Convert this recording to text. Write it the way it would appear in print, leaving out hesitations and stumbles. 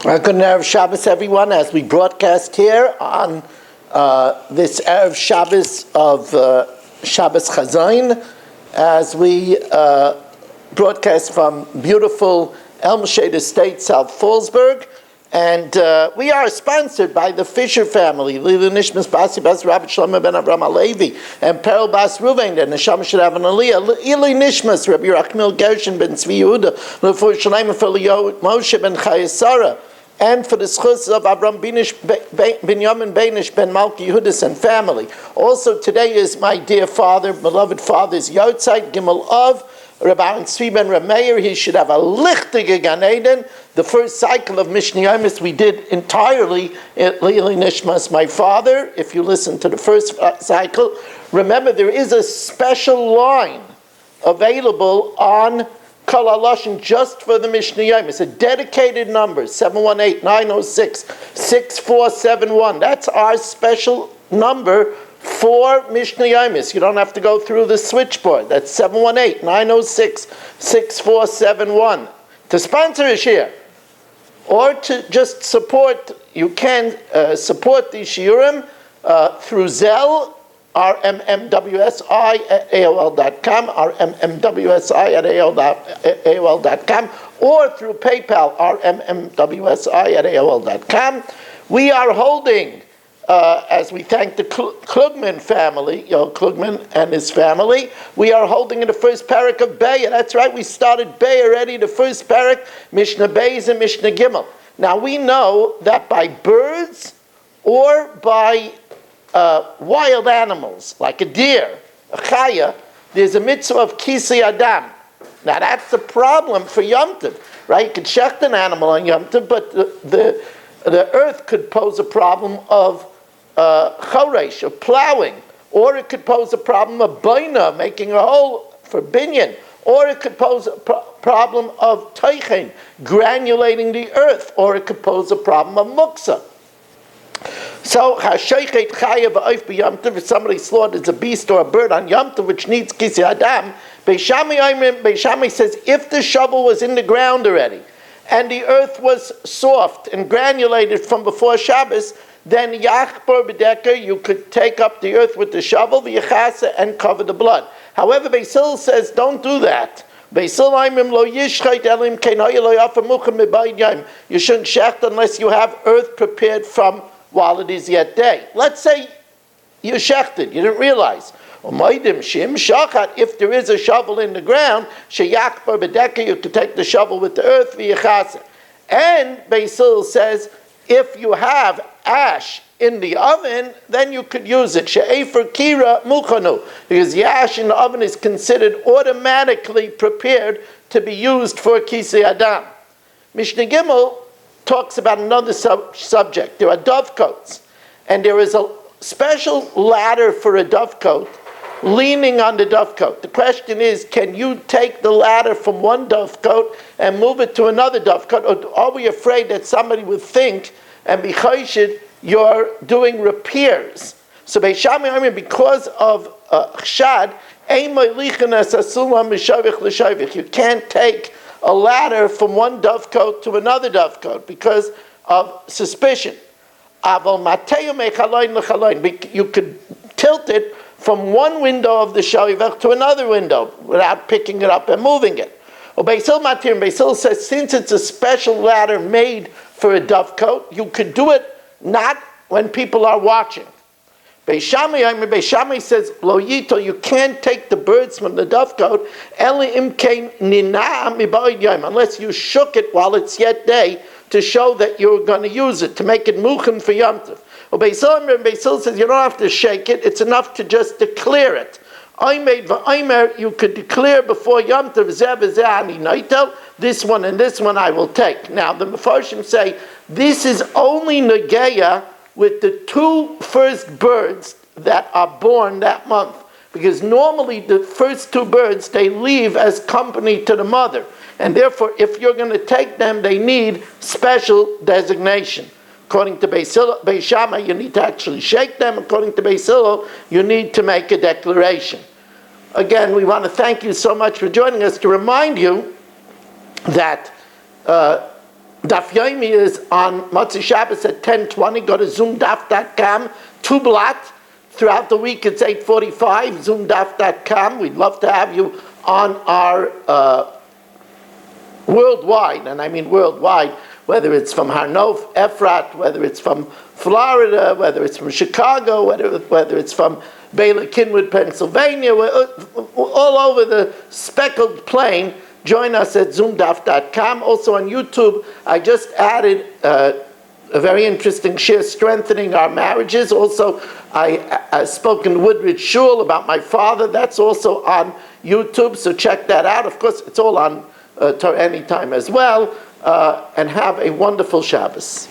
Good Erev Shabbos, everyone, as we broadcast here on this Erev Shabbos of Shabbos Chazayin, as we broadcast from beautiful Elm Shade Estate, South Fallsburg. And we are sponsored by the Fisher family, Lili Nishmas Basi Bas Rabbi Shlomo ben Avram Alevi, and Perel Bas Ruvain, and Neshama should have an Aliyah, Ili Nishmas, Rabbi Rachmil Gershon ben Tzvi Yehuda, Lefur Shalayim for Moshe ben Chayesara, and for the schus of Avram Binyamin Beinish ben Malki Yehudis and family. Also today is my dear father, beloved father's Yotzeit Gimel of Rabbi Tzvi ben Rameir. He should have a lichtige Gan Eden. The first cycle of Mishna Yomis we did entirely at Lili Nishmas, my father. If you listen to the first cycle, remember there is a special line available on Kol HaLashon just for the Mishna Yomis, a dedicated number, 718-906-6471. That's our special number for Mishna Yomis. You don't have to go through the switchboard. That's 718-906-6471. To sponsor a share, or to just support, you can support the shiurim through Zelle, rmmwsi at AOL.com, rmmwsi at AOL.com, or through PayPal, rmmwsi at AOL.com. We are holding, as we thank the Klugman family, Klugman and his family, we are holding in the first parak of Beitza. That's right, we started Beitza already, the first parak, Mishna Beitza and Mishna Gimel. Now we know that by birds or by wild animals, like a deer, a chaya, there's a mitzvah of kisei adam. Now that's the problem for Yom Tov, right? You could shecht an animal on Yom Tov, but the earth could pose a problem of choresh, of plowing, or it could pose a problem of baina, making a hole for binyan, or it could pose a problem of teichen, granulating the earth, or it could pose a problem of muksa. So, if somebody slaughters a beast or a bird on Yom Tov which needs kisei adam, Beishami says if the shovel was in the ground already and the earth was soft and granulated from before Shabbos, then yachbor b'deker, you could take up the earth with the shovel, v'yachasa, and cover the blood. However, Beis Hillel says don't do that. You shouldn't shecht unless you have earth prepared from while it is yet day. Let's say you shechted, you didn't realize. If there is a shovel in the ground, you could take the shovel with the earth, and Beis Hillel says, if you have ash in the oven, then you could use it. Because the ash in the oven is considered automatically prepared to be used for kisei adam. Mishnah Gimel talks about another subject. There are dovecotes, and there is a special ladder for a dovecote leaning on the dovecote. The question is, can you take the ladder from one dovecote and move it to another dovecote, or are we afraid that somebody would think and be choshed you're doing repairs? So Beishami, because of chshad, you can't take a ladder from one dovecote to another dovecote because of suspicion. You could tilt it from one window of the shavach to another window without picking it up and moving it. Beis Hillel says since it's a special ladder made for a dovecote, you could do it not when people are watching. Beis Shammai says, Lo yito, you can't take the birds from the dovecote, unless you shook it while it's yet day to show that you're going to use it, to make it muchen for Yom Tov. Beis Hillel says you don't have to shake it, it's enough to just declare it. You could declare before Yom Tov, this one and this one I will take. Now the Mefarshim say this is only negeya with the two first birds that are born that month. Because normally the first two birds, they leave as company to the mother. And therefore, if you're going to take them, they need special designation. According to Beis Shammai, you need to actually shake them. According to Beis Hillel, you need to make a declaration. Again, we want to thank you so much for joining us, to remind you that Daf Yomi is on Motzei Shabbos at 10:20. Go to zoomdaf.com, 2 blot. Throughout the week it's 8:45, zoomdaf.com. We'd love to have you on our worldwide, and I mean worldwide, whether it's from Harnof, Efrat, whether it's from Florida, whether it's from Chicago, whether it's from Baylor Kinwood, Pennsylvania, all over the speckled plain. Join us at zoomdaf.com. Also on YouTube, I just added a very interesting share, Strengthening Our Marriages. Also, I spoke in Woodridge Shul about my father. That's also on YouTube, so check that out. Of course, it's all on Torah Anytime as well. And have a wonderful Shabbos.